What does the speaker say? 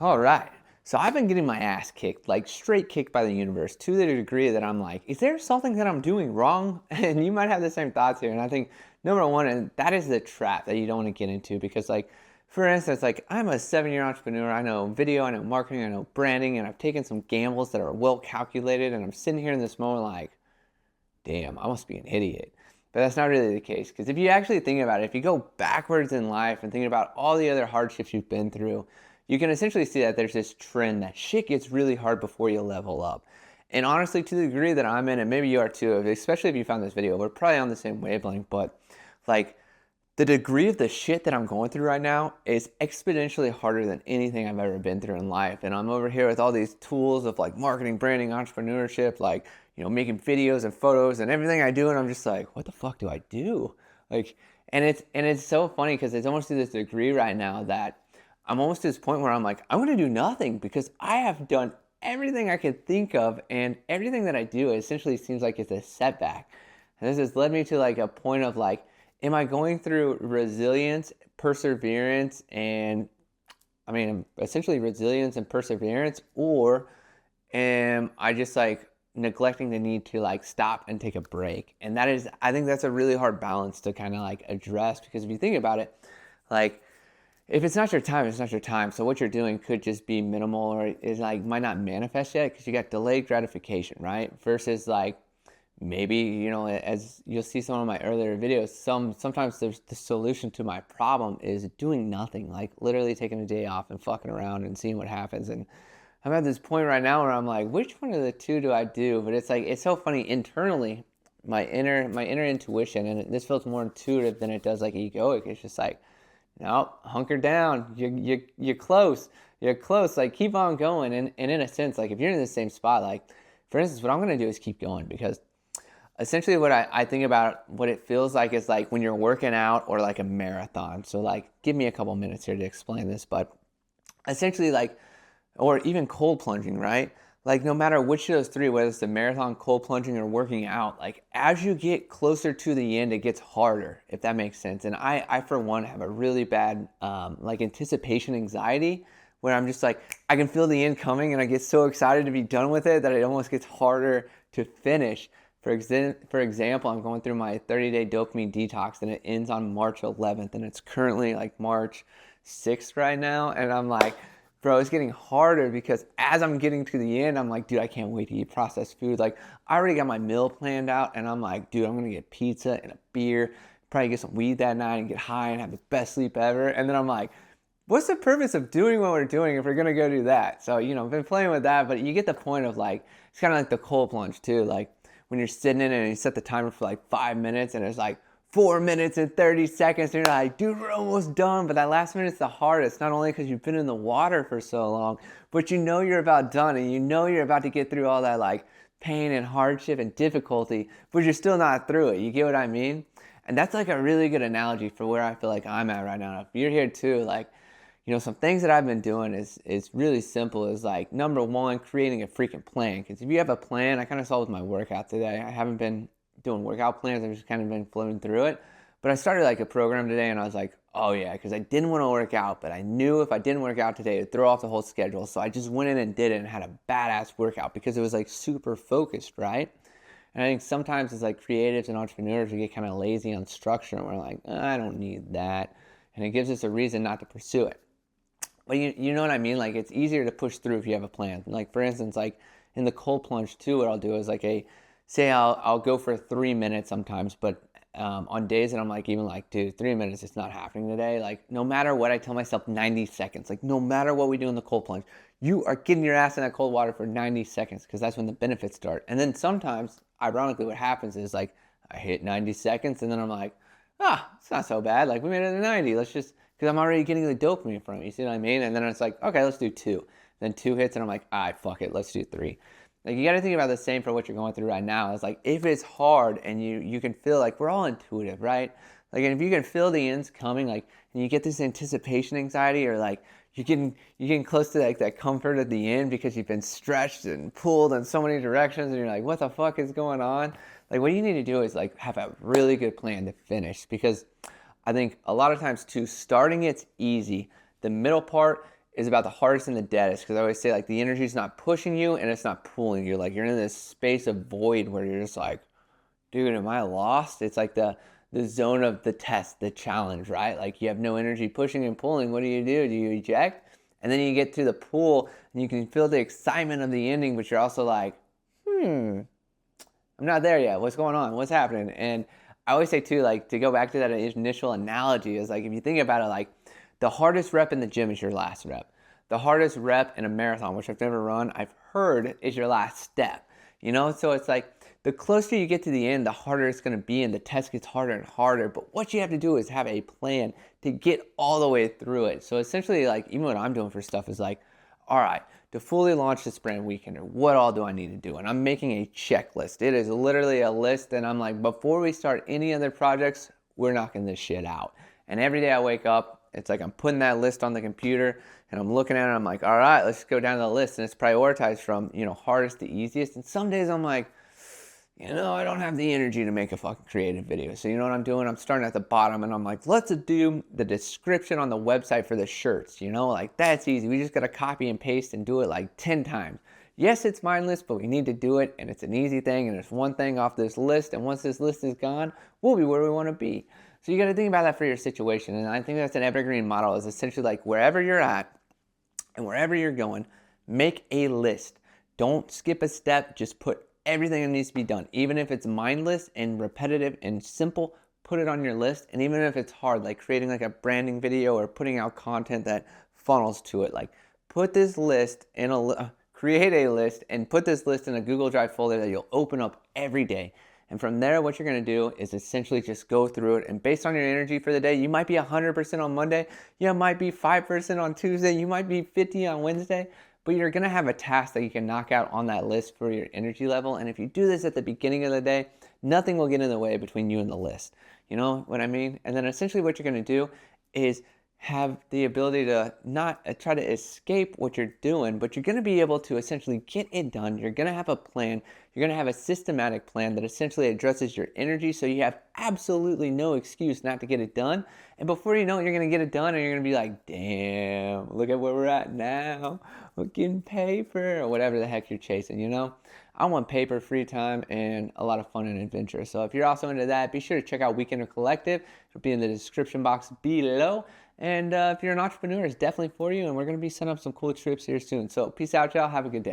All right. So I've been getting my ass kicked, like straight kicked by the universe to the degree that I'm like, is there something that I'm doing wrong? And you might have the same thoughts here. And I think number one, and that is the trap that you don't want to get into because like, for instance, like I'm a 7-year entrepreneur. I know video, I know marketing, I know branding, and I've taken some gambles that are well calculated. And I'm sitting here in this moment like, damn, I must be an idiot. But that's not really the case. Because if you actually think about it, if you go backwards in life and think about all the other hardships you've been through, you can essentially see that there's this trend that shit gets really hard before you level up. And honestly, to the degree that I'm in, and maybe you are too, especially if you found this video, we're probably on the same wavelength, but like the degree of the shit that I'm going through right now is exponentially harder than anything I've ever been through in life. And I'm over here with all these tools of like marketing, branding, entrepreneurship, like, you know, making videos and photos and everything I do. And I'm just like, what the fuck do I do? Like, and it's so funny because it's almost to this degree right now that I'm almost to this point where I'm like, I want to do nothing because I have done everything I could think of, and everything that I do essentially seems like it's a setback. And this has led me to like a point of like, am I going through resilience, perseverance, and essentially resilience and perseverance, or am I just like neglecting the need to like stop and take a break? And that is, I think that's a really hard balance to kind of like address because if you think about it, like, if it's not your time, it's not your time. So what you're doing could just be minimal or is like might not manifest yet because you got delayed gratification, right? Versus like maybe, you know, as you'll see some of my earlier videos, sometimes there's the solution to my problem is doing nothing, like literally taking a day off and fucking around and seeing what happens. And I'm at this point right now where I'm like, which one of the two do I do? But it's like it's so funny internally, my inner intuition, and this feels more intuitive than it does like egoic. It's just like, no, hunker down. You're close. You're close. Like keep on going. And in a sense, like if you're in the same spot, like for instance, what I'm gonna do is keep going because essentially what I think about what it feels like is like when you're working out or like a marathon. So like give me a couple minutes here to explain this, but essentially like or even cold plunging, right? Like no matter which of those three, whether it's the marathon, cold plunging, or working out, like as you get closer to the end, it gets harder, if that makes sense. And I for one, have a really bad like anticipation anxiety where I'm just like, I can feel the end coming and I get so excited to be done with it that it almost gets harder to finish. For example, I'm going through my 30-day dopamine detox and it ends on March 11th and it's currently like March 6th right now. And I'm like, bro, it's getting harder because as I'm getting to the end, I'm like, dude, I can't wait to eat processed food. Like, I already got my meal planned out, and I'm like, dude, I'm gonna get pizza and a beer, probably get some weed that night and get high and have the best sleep ever. And then I'm like, what's the purpose of doing what we're doing if we're gonna go do that? So, you know, I've been playing with that, but you get the point of like, it's kind of like the cold plunge too. Like, when you're sitting in it and you set the timer for like 5 minutes and it's like, 4 minutes and 30 seconds, and you're like, dude, we're almost done. But that last minute's the hardest, not only because you've been in the water for so long, but you know you're about done, and you know you're about to get through all that like pain and hardship and difficulty, but you're still not through it. You get what I mean? And that's like a really good analogy for where I feel like I'm at right now. If you're here too, like, you know, some things that I've been doing is really simple. Is like, number one, creating a freaking plan. Because if you have a plan, I kind of saw with my workout today. I haven't been doing workout plans. I've just kind of been floating through it. But I started like a program today and I was like, oh yeah, because I didn't want to work out, but I knew if I didn't work out today, it would throw off the whole schedule. So I just went in and did it and had a badass workout because it was like super focused, right? And I think sometimes it's like creatives and entrepreneurs, we get kind of lazy on structure and we're like, I don't need that. And it gives us a reason not to pursue it. But you know what I mean? Like it's easier to push through if you have a plan. Like for instance, like in the cold plunge too, what I'll do is like I'll go for 3 minutes sometimes, but on days that I'm like, even like, dude, 3 minutes, it's not happening today. Like, no matter what, I tell myself 90 seconds. Like, no matter what we do in the cold plunge, you are getting your ass in that cold water for 90 seconds because that's when the benefits start. And then sometimes, ironically, what happens is like, I hit 90 seconds and then I'm like, it's not so bad. Like, we made it to 90. Let's just, because I'm already getting the dopamine from it. You see what I mean? And then it's like, okay, let's do 2. Then 2 hits and I'm like, all right, fuck it, let's do 3. Like you got to think about the same for what you're going through right now. It's like if it's hard and you can feel like we're all intuitive, right? Like and if you can feel the ends coming, like and you get this anticipation anxiety, or like you're getting close to like that comfort at the end because you've been stretched and pulled in so many directions, and you're like, what the fuck is going on? Like what you need to do is like have a really good plan to finish, because I think a lot of times too, starting it's easy. The middle part is about the hardest and the deadest, because I always say, like, the energy is not pushing you and it's not pulling you. Like, you're in this space of void where you're just like, dude, am I lost? It's like the zone of the test, the challenge, right? Like, you have no energy pushing and pulling. What do? Do you eject? And then you get to the pool and you can feel the excitement of the ending, but you're also like, I'm not there yet. What's going on? What's happening? And I always say too, like, to go back to that initial analogy, is like, if you think about it, like, the hardest rep in the gym is your last rep. The hardest rep in a marathon, which I've never run, I've heard, is your last step. You know, so it's like, the closer you get to the end, the harder it's going to be, and the test gets harder and harder. But what you have to do is have a plan to get all the way through it. So essentially, like, even what I'm doing for stuff is like, all right, to fully launch the sprint weekender, what all do I need to do? And I'm making a checklist. It is literally a list, and I'm like, before we start any other projects, we're knocking this shit out. And every day I wake up, it's like I'm putting that list on the computer, and I'm looking at it, and I'm like, all right, let's go down the list. And it's prioritized from, hardest to easiest. And some days I'm like, I don't have the energy to make a fucking creative video. So you know what I'm doing? I'm starting at the bottom, and I'm like, let's do the description on the website for the shirts. Like, that's easy. We just got to copy and paste and do it like 10 times. Yes, it's mindless, but we need to do it, and it's an easy thing, and it's one thing off this list, and once this list is gone, we'll be where we want to be. So you got to think about that for your situation, and I think that's an evergreen model, is essentially like, wherever you're at and wherever you're going, make a list. Don't skip a step. Just put everything that needs to be done. Even if it's mindless and repetitive and simple, put it on your list. And even if it's hard, like creating like a branding video or putting out content that funnels to it, like, put this list in create a list and put this list in a Google Drive folder that you'll open up every day. And from there, what you're going to do is essentially just go through it. And based on your energy for the day, you might be 100% on Monday. You might be 5% on Tuesday. You might be 50 on Wednesday. But you're going to have a task that you can knock out on that list for your energy level. And if you do this at the beginning of the day, nothing will get in the way between you and the list. You know what I mean? And then essentially what you're going to do is have the ability to not try to escape what you're doing, but you're going to be able to essentially get it done. You're going to have a plan. You're going to have a systematic plan that essentially addresses your energy, so you have absolutely no excuse not to get it done. And before you know it, you're going to get it done, and you're going to be like, damn, look at where we're at now. We're getting paper, or whatever the heck you're chasing, I want paper, free time, and a lot of fun and adventure. So if you're also into that, be sure to check out WKNDR Collective. It'll be in the description box below. And if you're an entrepreneur, it's definitely for you, and we're going to be setting up some cool trips here soon. So peace out, y'all. Have a good day.